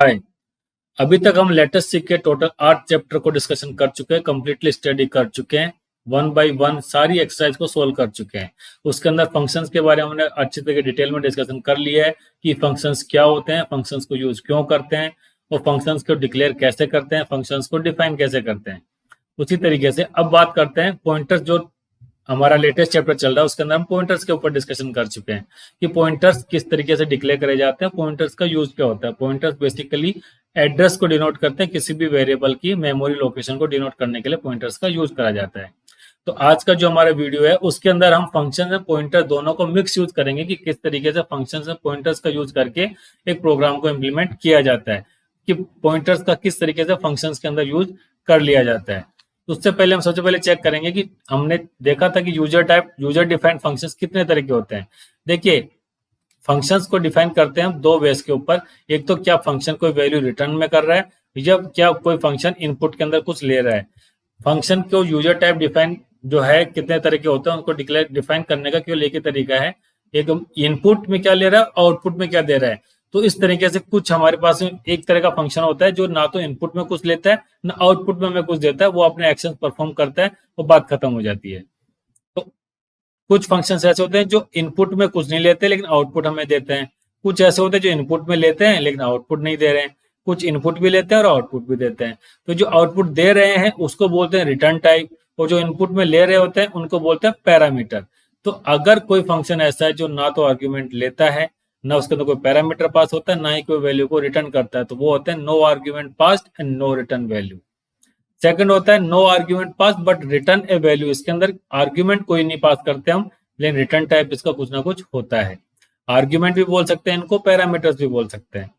हाय। अभी तक हम लेटेस्ट सीख के टोटल 8 चैप्टर को डिस्कशन कर चुके हैं, कंप्लीटली स्टडी कर चुके हैं, वन बाय वन सारी एक्सरसाइज को सोल्व कर चुके हैं। उसके अंदर फंक्शंस के बारे में हमने अच्छी तरीके डिटेल में डिस्कशन कर लिया है कि फंक्शंस क्या होते हैं, फंक्शंस को यूज क्यों करते हैं और फंक्शंस को डिक्लेयर कैसे करते हैं, फंक्शंस को डिफाइन कैसे करते हैं। उसी तरीके से अब बात करते हैं पॉइंटर्स। जो हमारा लेटेस्ट चैप्टर चल रहा है उसके अंदर हम पॉइंटर्स के ऊपर डिस्कशन कर चुके हैं कि पॉइंटर्स किस तरीके से डिक्लेयर करे जाते हैं, पॉइंटर्स का यूज क्या होता है। पॉइंटर्स बेसिकली एड्रेस को डिनोट करते हैं, किसी भी वेरिएबल की मेमोरी लोकेशन को डिनोट करने के लिए पॉइंटर्स का यूज करा जाता है। तो आज का जो हमारा वीडियो है उसके अंदर हम फंक्शन और पॉइंटर दोनों को मिक्स यूज करेंगे कि किस तरीके से फंक्शन और पॉइंटर्स का यूज करके एक प्रोग्राम को इम्प्लीमेंट किया जाता है, कि पॉइंटर्स का किस तरीके से फंक्शंस के अंदर यूज कर लिया जाता है। तो उससे पहले हम सबसे पहले चेक करेंगे कि हमने देखा था कि यूजर डिफाइंड फंक्शंस कितने तरह के होते हैं। देखिए, फंक्शंस को डिफाइन करते हैं हम दो बेस के ऊपर। एक तो क्या फंक्शन कोई वैल्यू रिटर्न में कर रहा है, या क्या कोई फंक्शन इनपुट के अंदर कुछ ले रहा है। फंक्शन को यूजर टाइप डिफाइन जो है कितने तरह के होते हैं, उनको डिक्लेयर डिफाइन करने का केवल एक ही तरीका है, एक इनपुट में क्या ले रहा है, आउटपुट में क्या दे रहा है। तो इस तरीके से कुछ हमारे पास एक तरह का फंक्शन होता है जो ना तो इनपुट में कुछ लेता है ना आउटपुट में हमें कुछ देता है, वो अपने एक्शन परफॉर्म करता है, वो बात खत्म हो जाती है। तो कुछ फंक्शंस ऐसे होते हैं जो इनपुट में कुछ नहीं लेते लेकिन आउटपुट हमें देते हैं। कुछ ऐसे होते हैं जो इनपुट में लेते हैं लेकिन आउटपुट नहीं दे रहे हैं। कुछ इनपुट भी लेते हैं और आउटपुट भी देते हैं। तो जो आउटपुट दे रहे हैं उसको बोलते हैं रिटर्न टाइप, और जो इनपुट में ले रहे होते हैं उनको बोलते हैं पैरामीटर। तो अगर कोई फंक्शन ऐसा है जो ना तो आर्ग्यूमेंट लेता है, ना उसके अंदर कोई पैरामीटर पास होता है, ना ही कोई वैल्यू को रिटर्न करता है, तो वो होते हैं no argument passed and no return value. Second होता है no argument pass but return a value. इसके अंदर आर्ग्यूमेंट कोई नहीं पास करते हम, लेकिन रिटर्न टाइप इसका कुछ ना कुछ होता है। आर्ग्यूमेंट भी बोल सकते हैं इनको, पैरामीटर्स भी बोल सकते हैं।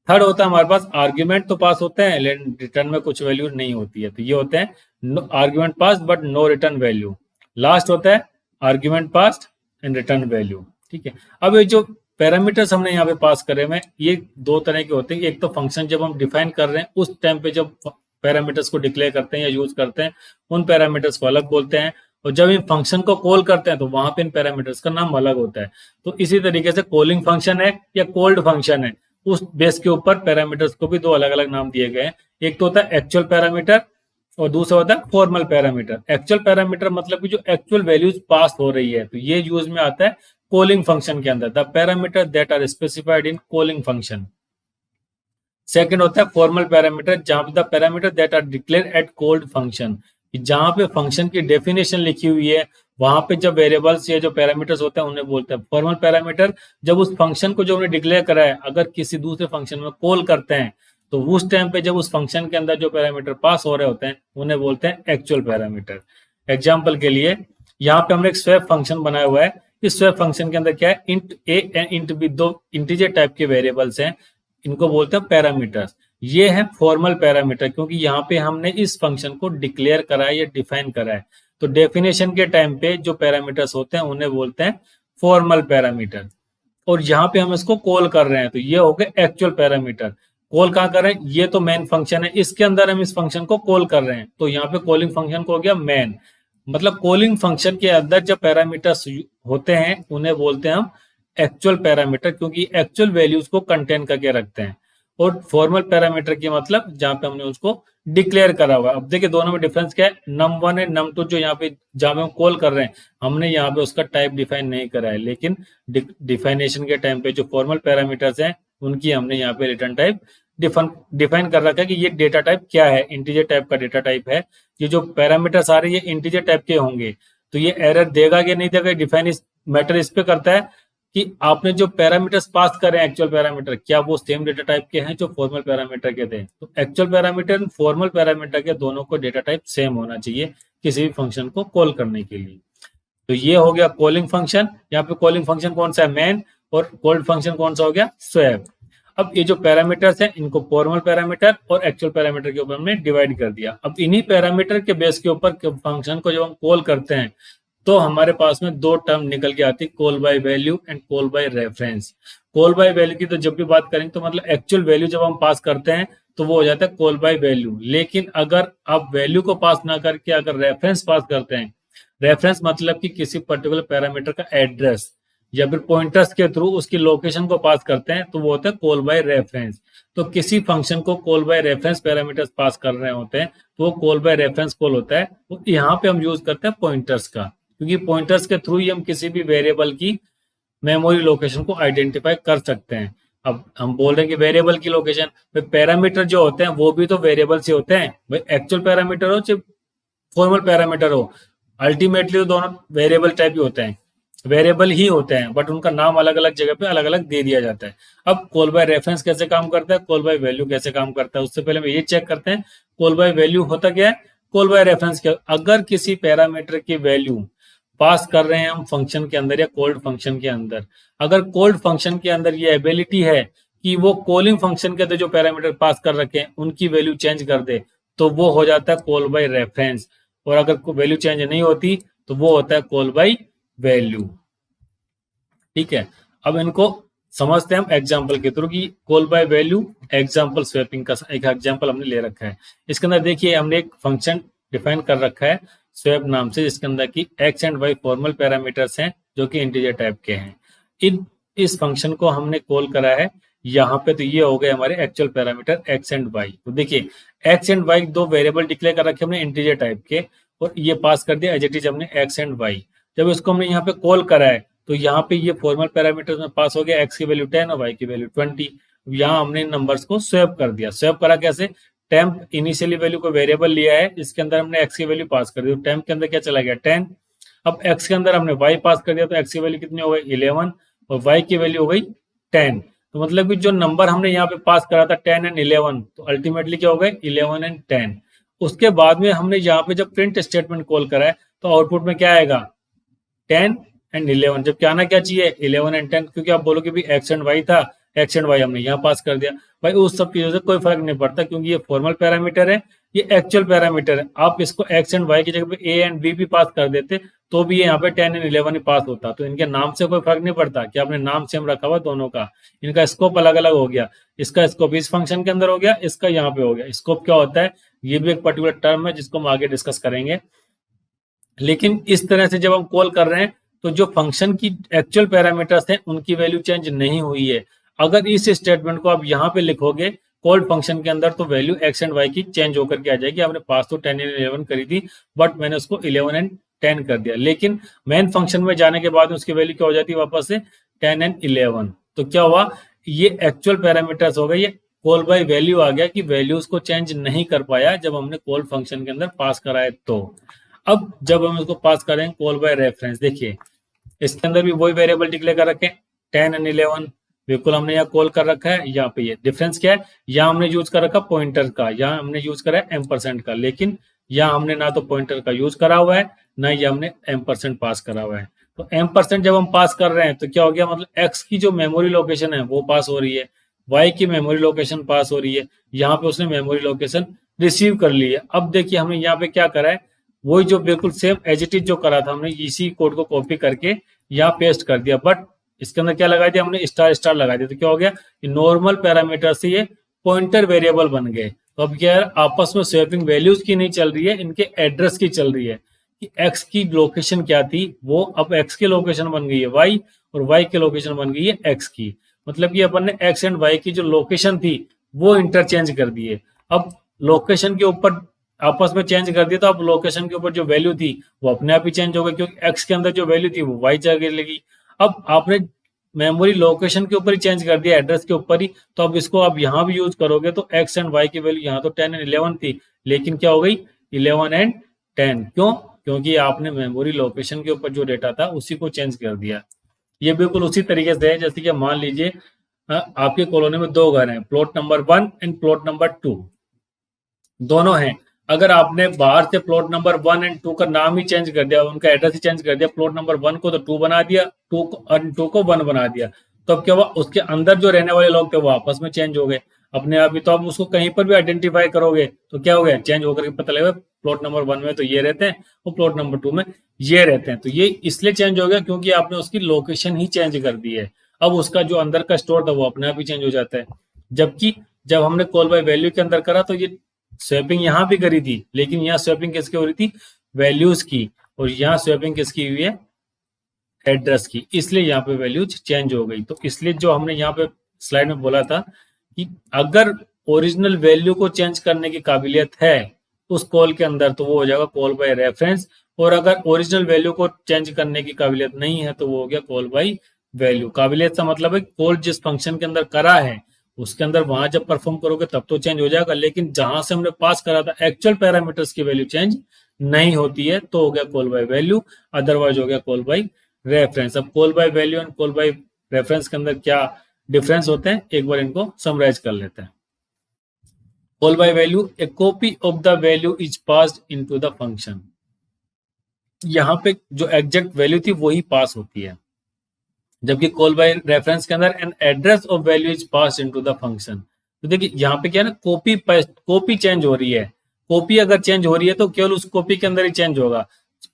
थर्ड होता है हमारे पास आर्ग्यूमेंट तो पास होते हैं लेकिन रिटर्न में कुछ वैल्यू नहीं होती है, तो ये होते हैं argument pass but no return value. Last होता है argument pass and return value. ठीक है, अब ये जो पैरामीटर्स हमने यहाँ पे पास करे हुए ये दो तरह के होते हैं। एक तो फंक्शन जब हम डिफाइन कर रहे हैं उस टाइम पे जब पैरामीटर्स को डिक्लेयर करते हैं या यूज करते हैं, उन पैरामीटर्स को अलग बोलते हैं, और जब इन फंक्शन को कॉल करते हैं तो वहां पे इन पैरामीटर्स का नाम अलग होता है। तो इसी तरीके से कॉलिंग फंक्शन है या कॉल्ड फंक्शन है, उस बेस के ऊपर पैरामीटर्स को भी दो अलग अलग नाम दिए गए हैं। एक तो होता है एक्चुअल पैरामीटर और दूसरा होता है फॉर्मल पैरामीटर। एक्चुअल पैरामीटर मतलब कि जो एक्चुअल वैल्यूज पास हो रही है, तो ये यूज में आता है कॉलिंग फंक्शन के अंदर, the parameter that are specified in calling function. Second होता है फॉर्मल पैरामीटर, जहां पे the parameter that are declare at called function, जहां पे फंक्शन की डेफिनेशन लिखी हुई है वहां पे जब वेरिएबल्स या जो पैरामीटर्स होते हैं उन्हें बोलते हैं फॉर्मल पैरामीटर। जब उस फंक्शन को जो हमने डिक्लेयर करा है अगर किसी दूसरे फंक्शन में कॉल करते हैं तो उस टाइम पे जब उस फंक्शन के अंदर जो पैरामीटर पास हो रहे होते हैं उन्हें बोलते हैं एक्चुअल पैरामीटर। एग्जाम्पल के लिए यहाँ पे हमने एक स्वैप फंक्शन बनाया हुआ है। इस स्वैप फंक्शन के अंदर क्या है, int a and int b दो इंटीजर टाइप के वेरिएबल्स हैं, इनको बोलते हैं पैरामीटर्स। ये है फॉर्मल पैरामीटर क्योंकि यहाँ पे हमने इस फंक्शन को डिक्लेयर करा है या डिफाइन करा है। तो डेफिनेशन के टाइम पे जो पैरामीटर्स होते हैं उन्हें बोलते हैं फॉर्मल पैरामीटर, और यहाँ पे हम इसको कॉल कर रहे हैं तो ये हो गए एक्चुअल पैरामीटर। कॉल कहाँ कर रहे हैं, ये तो मेन फंक्शन है, इसके अंदर हम इस फंक्शन को कॉल कर रहे हैं, तो यहाँ पे कॉलिंग फंक्शन को हो गया मेन। मतलब कॉलिंग फंक्शन के अंदर जब पैरामीटर्स होते हैं उन्हें बोलते हैं हम एक्चुअल पैरामीटर, क्योंकि एक्चुअल वैल्यूज को कंटेन करके रखते हैं। और फॉर्मल पैरामीटर की मतलब जहां पे हमने उसको डिक्लेयर करा हुआ है। अब देखिए दोनों में डिफरेंस क्या है, num1 है num2 जो यहाँ पे जहां पे हम कॉल कर रहे हैं हमने यहाँ पे उसका टाइप डिफाइन नहीं करा है, लेकिन डिफाइनेशन के टाइम पे जो फॉर्मल पैरामीटर्स हैं उनकी हमने यहाँ पे रिटर्न टाइप डिफाइन कर रखा है कि ये डेटा टाइप क्या है, इंटीजर टाइप का डेटा टाइप है। ये जो पैरामीटर्स आ रहे हैं ये इंटीजर टाइप के होंगे, तो ये एरर देगा कि नहीं देगा, डिफाइन इस मैटर इस पे करता है कि आपने जो पैरामीटर्स पास करें एक्चुअल पैरामीटर क्या वो सेम डेटा टाइप के हैं जो फॉर्मल पैरामीटर के थे। तो एक्चुअल पैरामीटर फॉर्मल पैरामीटर के दोनों को डेटा टाइप सेम होना चाहिए किसी भी फंक्शन को कॉल करने के लिए। तो ये हो गया कॉलिंग फंक्शन। यहाँ पे कॉलिंग फंक्शन कौन सा है, मेन, और कॉल्ड फंक्शन कौन सा हो गया, स्वैप। अब ये जो पैरामीटर्स हैं इनको फॉर्मल पैरामीटर और एक्चुअल पैरामीटर के ऊपर हमने डिवाइड कर दिया। अब इन्हीं पैरामीटर के बेस के ऊपर फंक्शन को जब हम कॉल करते हैं तो हमारे पास में दो टर्म निकल के आती है, call by value and call by reference. Call by value की तो जब भी बात करेंगे तो मतलब एक्चुअल वैल्यू जब हम पास करते हैं तो वो हो जाता है कॉल बाय वैल्यू। लेकिन अगर आप वैल्यू को पास ना करके अगर रेफरेंस पास करते हैं, रेफरेंस मतलब कि किसी पर्टिकुलर पैरामीटर का एड्रेस, या फिर पॉइंटर्स के थ्रू उसकी लोकेशन को पास करते हैं तो वो होता है कॉल बाय रेफरेंस। तो किसी फंक्शन को call by reference parameters pass कर रहे होते हैं तो वो कॉल बाय रेफरेंस कॉल होता है। तो यहाँ पे हम यूज करते हैं पॉइंटर्स का, क्योंकि पॉइंटर्स के थ्रू ही हम किसी भी वेरिएबल की मेमोरी लोकेशन को आइडेंटिफाई कर सकते हैं। अब हम बोल रहे हैं कि वेरिएबल की लोकेशन, भाई पैरामीटर जो होते हैं वो भी तो वेरिएबल से होते हैं, भाई एक्चुअल पैरामीटर हो चाहे फॉर्मल पैरामीटर हो, अल्टीमेटली तो दोनों वेरिएबल टाइप ही होते हैं, वेरिएबल ही होते हैं, बट उनका नाम अलग अलग जगह पे अलग अलग दे दिया जाता है। अब कॉल बाय रेफरेंस कैसे काम करता है, कॉल बाय वैल्यू कैसे काम करता है, उससे पहले हम ये चेक करते हैं कॉल बाय वैल्यू होता क्या है। कॉल बाय रेफरेंस क्या, अगर किसी पैरामीटर की वैल्यू पास कर रहे हैं हम फंक्शन के अंदर या कोल्ड फंक्शन के अंदर, अगर कोल्ड फंक्शन के अंदर ये एबिलिटी है कि वो कॉलिंग फंक्शन के अंदर जो पैरामीटर पास कर रखे हैं उनकी वैल्यू चेंज कर दे, तो वो हो जाता है कॉल बाय रेफरेंस। और अगर वैल्यू चेंज नहीं होती तो वो होता है कॉल बाय वैल्यू। ठीक है, अब इनको समझते हैं हम एग्जाम्पल के थ्रू कि call by value example swapping का एक एग्जाम्पल हमने ले रखा है। इसके अंदर देखिए हमने एक फंक्शन डिफाइन कर रखा है स्वैप नाम से, जिसके अंदर की x and y formal parameters हैं जो कि इंटीजर टाइप के हैं। इस फंक्शन को हमने कॉल करा है यहाँ पे, तो ये हो गए हमारे actual parameter x and y. तो देखिए एक्स एंड वाई दो वेरिएबल डिक्लेयर कर रखे हमने इंटीजर टाइप के, और ये पास कर दिया एज इट इज हमने एक्स एंड वाई। जब इसको हमने यहाँ पे कॉल करा है तो यहाँ पे ये फॉर्मल पैरामीटर में पास हो गया, एक्स की वैल्यू 10 और वाई की वैल्यू 20। यहाँ हमने इन नंबर्स को स्वैप कर दिया। स्वैप करा कैसे, टेम्प इनिशियली वैल्यू को वेरिएबल लिया है, इसके अंदर हमने एक्स की वैल्यू पास कर दी, तो टेम्प के अंदर क्या चला गया 10। अब एक्स के अंदर हमने वाई पास कर दिया, तो एक्स की वैल्यू कितनी हो गई 11 और वाई की वैल्यू हो गई 10। तो मतलब कि जो नंबर हमने यहाँ पे पास करा था 10 एंड 11, तो अल्टीमेटली क्या हो गए 11 एंड 10। उसके बाद में हमने यहाँ पे जब प्रिंट स्टेटमेंट कॉल करा है तो आउटपुट में क्या आएगा 10 एंड 11। जब क्या आना क्या चाहिए 11 एंड 10, क्योंकि आप बोलो कि भी एक्स एंड वाई था, एक्स एंड वाई हमने यहाँ पास कर दिया। भाई उस सब चीजों से कोई फर्क नहीं पड़ता, क्योंकि ये फॉर्मल पैरामीटर है, ये एक्चुअल पैरामीटर है। आप इसको एक्स एंड वाई की जगह पे ए एंड बी भी पास कर देते तो भी यहाँ पे 10 एंड 11 ही पास होता। तो इनके नाम से कोई फर्क नहीं पड़ता कि आपने नाम सेम रखा हुआ दोनों का, इनका स्कोप अलग अलग हो गया। इसका स्कोप इस फंक्शन के अंदर हो गया, इसका यहाँ पे हो गया। स्कोप क्या होता है, ये भी एक पर्टिकुलर टर्म है जिसको हम आगे डिस्कस करेंगे। लेकिन इस तरह से जब हम कॉल कर रहे हैं तो जो फंक्शन की एक्चुअल पैरामीटर्स हैं उनकी वैल्यू चेंज नहीं हुई है। अगर इस स्टेटमेंट को आप यहाँ पे लिखोगे कॉल्ड फंक्शन के अंदर, तो वैल्यू एक्स एंड वाई की चेंज होकर के आ जाएगी। आपने पास तो 10 एंड 11 करी थी, बट मैंने उसको 11 एंड 10 कर दिया। लेकिन मेन फंक्शन में जाने के बाद उसकी वैल्यू क्या हो जाती है वापस से 10 एंड 11। तो क्या हुआ, ये एक्चुअल पैरामीटर्स हो गए, ये कॉल बाय वैल्यू आ गया कि वैल्यूज को चेंज नहीं कर पाया जब हमने कॉल फंक्शन के अंदर पास कराए। तो अब जब हम इसको पास करें कॉल बाय रेफरेंस, देखिए इसके अंदर भी वही वेरिएबल डिक्लेयर कर रखे हैं 10 एंड 11, बिल्कुल हमने यहाँ कॉल कर रखा है। यहाँ पे ये डिफरेंस क्या है, यहाँ हमने यूज कर रखा पॉइंटर का, यहाँ हमने यूज करा है एम% का, लेकिन यहाँ हमने ना तो पॉइंटर का यूज करा हुआ है ना ये हमने एम% पास करा हुआ है। तो एम% जब हम पास कर रहे हैं तो क्या हो गया, मतलब एक्स की जो मेमोरी लोकेशन है वो पास हो रही है, वाई की मेमोरी लोकेशन पास हो रही है, यहाँ पे उसने मेमोरी लोकेशन रिसीव कर ली है। अब देखिए हमने यहाँ पे क्या करा है, वही जो बिल्कुल सेम एज इट इज जो करा था हमने इसी कोड को कॉपी करके यहाँ पेस्ट कर दिया, बट इसके अंदर क्या लगा दिया हमने स्टार स्टार लगा दिया। तो क्या हो गया, नॉर्मल पैरामीटर से ये पॉइंटर वेरिएबल बन गए। तो अब क्या है, आपस में स्वैपिंग वैल्यूज की नहीं चल रही है, इनके एड्रेस की चल रही है कि एक्स की लोकेशन क्या थी, वो अब एक्स की लोकेशन बन गई है वाई, और वाई की लोकेशन बन गई है एक्स की। मतलब कि अपन ने एक्स एंड वाई की जो लोकेशन थी वो इंटरचेंज कर दी है। अब लोकेशन के ऊपर आपस में चेंज कर दिया, तो अब लोकेशन के ऊपर जो वैल्यू थी वो अपने आप ही चेंज हो गई, क्योंकि एक्स के अंदर जो वैल्यू थी वो वाई जगह लगी। अब आपने मेमोरी लोकेशन के ऊपर ही चेंज कर दिया, एड्रेस के ऊपर ही, तो अब इसको आप यहाँ भी यूज करोगे तो एक्स एंड वाई की वैल्यू यहाँ तो 10 एंड 11 थी, लेकिन क्या हो गई 11 एंड 10। क्यों, क्योंकि आपने मेमोरी लोकेशन के ऊपर जो डेटा था उसी को चेंज कर दिया। ये बिल्कुल उसी तरीके से है जैसे कि मान लीजिए आपके कॉलोनी में दो घर हैं, plot number 1 and plot number 2 दोनों हैं। अगर आपने बाहर से प्लॉट नंबर 1 एंड 2 का नाम ही चेंज कर दिया, उनका एड्रेस ही चेंज कर दिया, प्लॉट नंबर 1 को तो 2 बना दिया, 2 को 1 बना दिया, तो अब क्या हुआ, उसके अंदर जो रहने वाले लोग थे वो आपस में चेंज हो गए अपने आप ही। तो आप उसको कहीं पर भी आइडेंटिफाई करोगे तो क्या हो गया, चेंज होकर के पता लगेगा प्लॉट नंबर 1 में तो ये रहते हैं और प्लॉट नंबर 2 में ये रहते हैं। तो ये इसलिए चेंज हो गया क्योंकि आपने उसकी लोकेशन ही चेंज कर दी है। अब उसका जो अंदर का स्टोर था वो अपने आप ही चेंज हो जाता है। जबकि जब हमने कॉल बाय वैल्यू के अंदर करा तो ये स्वैपिंग यहाँ भी करी थी, लेकिन यहाँ स्वैपिंग किसकी हो रही थी, वैल्यूज की, और यहाँ स्वैपिंग किसकी हुई है, एड्रेस की, इसलिए यहाँ पे वैल्यूज चेंज हो गई। तो इसलिए जो हमने यहाँ पे स्लाइड में बोला था कि अगर ओरिजिनल वैल्यू को चेंज करने की काबिलियत है उस कॉल के अंदर तो वो हो जाएगा कॉल बाय रेफरेंस, और अगर ओरिजिनल वैल्यू को चेंज करने की काबिलियत नहीं है तो वो हो गया कॉल बाय वैल्यू। काबिलियत का मतलब है कॉल जिस फंक्शन के अंदर करा है उसके अंदर वहां जब परफॉर्म करोगे तब तो चेंज हो जाएगा, लेकिन जहां से हमने पास करा था एक्चुअल पैरामीटर्स की वैल्यू चेंज नहीं होती है तो हो गया कॉल बाय वैल्यू, अदरवाइज हो गया कॉल बाय रेफरेंस। अब call by value and call by reference के अंदर क्या डिफरेंस होते हैं एक बार इनको समराइज कर लेते हैं। Call by value, A copy of the value is passed into the function. यहाँ पे जो एग्जैक्ट वैल्यू थी वही पास होती है, जबकि कॉल बाय रेफरेंस के अंदर an address of value is pass into the function. तो देखिए यहाँ पे क्या है ना, कॉपी चेंज हो रही है। कॉपी अगर चेंज हो रही है तो केवल उस कॉपी के अंदर ही चेंज होगा।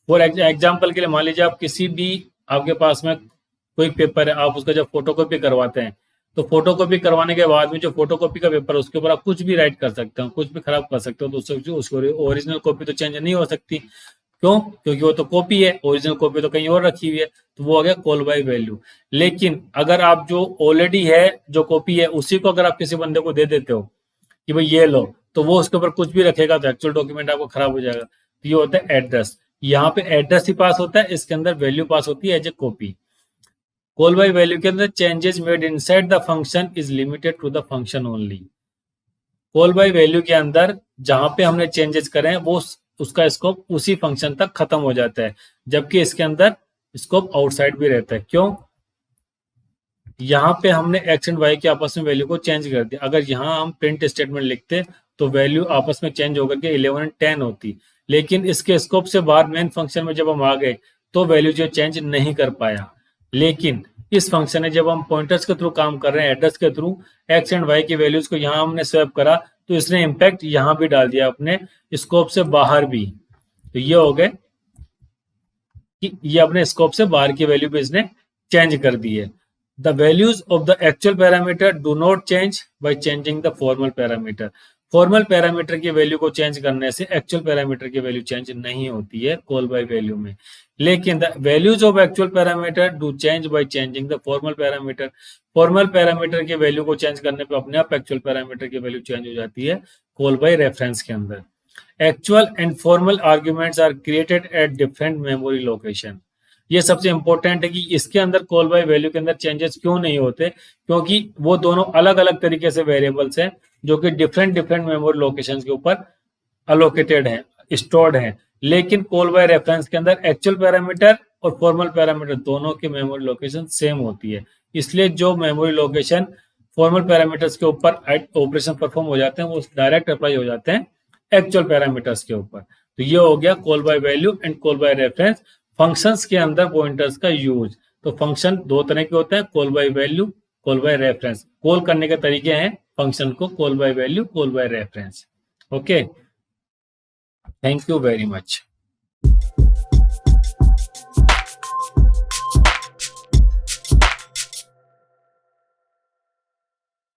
फॉर एग्जाम्पल के लिए मान लीजिए आप किसी भी, आपके पास में कोई पेपर है, आप उसका जब फोटोकॉपी करवाते हैं तो फोटोकॉपी करवाने के बाद में जो फोटोकॉपी का पेपर है उसके ऊपर आप कुछ भी राइट कर सकते हो, कुछ भी खराब कर सकते हो, तो उसकी ओरिजिनल कॉपी तो चेंज नहीं हो सकती। क्यों? क्योंकि वो तो कॉपी है, ओरिजिनल कॉपी तो कहीं और रखी हुई है, तो वो हो गया कॉल बाय वैल्यू। लेकिन अगर आप जो ऑलरेडी है जो कॉपी है उसी को अगर आप किसी बंदे को दे देते हो कि भाई ये लो, तो वो उसके ऊपर कुछ भी रखेगा तो एक्चुअल डॉक्यूमेंट आपको खराब हो जाएगा। तो ये होता है एड्रेस। यहाँ पे एड्रेस ही पास होता है, इसके अंदर वैल्यू पास होती है as a copy. Call by value के अंदर changes made inside the function is limited to the function only. Call by value के अंदर जहां पे हमने चेंजेस करे हैं वो उसका स्कोप उसी फंक्शन तक खत्म हो जाता है, जबकि इसके अंदर स्कोप आउटसाइड भी रहता है। क्यों? यहाँ पे हमने एक्स एंड वाई के आपस में वैल्यू को चेंज कर दिया। अगर यहाँ हम प्रिंट स्टेटमेंट लिखते तो वैल्यू आपस में चेंज होकर के 11 एंड 10 होती, लेकिन इसके स्कोप से बाहर मेन फंक्शन में जब हम आ गए तो वैल्यू जो चेंज नहीं कर पाया। लेकिन इस फंक्शन में जब हम पॉइंटर्स के थ्रू काम कर रहे हैं, एड्रेस के थ्रू एक्स एंड वाई की वैल्यूज को यहाँ हमने स्वैप करा तो इसने इम्पैक्ट यहाँ भी डाल दिया अपने स्कोप से बाहर भी। तो ये हो गए कि ये अपने स्कोप से बाहर की वैल्यू भी इसने चेंज कर दी है। The values of the actual parameter do not change by changing the formal parameter. Formal parameter की वैल्यू को चेंज करने से एक्चुअल पैरामीटर की वैल्यू चेंज नहीं होती है कॉल बाय वैल्यू में, लेकिन the values of actual parameter do change by changing the formal parameter. Formal parameter की वैल्यू को चेंज करने पे अपने आप एक्चुअल पैरामीटर की वैल्यू चेंज हो जाती है कॉल बाय रेफरेंस के अंदर। Actual and formal arguments are created at different memory location. ये सबसे इंपॉर्टेंट है कि इसके अंदर कॉल बाय वैल्यू के अंदर चेंजेस क्यों नहीं होते, क्योंकि वो दोनों अलग अलग तरीके से वेरिएबल्स हैं जो कि डिफरेंट डिफरेंट मेमोरी लोकेशंस के ऊपर अलोकेटेड हैं, स्टोर्ड हैं। लेकिन कॉल बाय रेफरेंस के अंदर एक्चुअल पैरामीटर और फॉर्मल पैरामीटर दोनों की मेमोरी लोकेशन सेम होती है, इसलिए जो मेमोरी लोकेशन फॉर्मल पैरामीटर्स के ऊपर ऑपरेशन परफॉर्म हो जाते हैं वो डायरेक्ट अप्लाई हो जाते हैं एक्चुअल पैरामीटर्स के ऊपर। तो ये हो गया call by value and call by reference. Functions के अंदर पॉइंटर्स का यूज, तो फंक्शन दो तरह के होते हैं, call by value, call by reference. Call करने के तरीके हैं फंक्शन को, call by value, call by reference. Okay, thank you very much.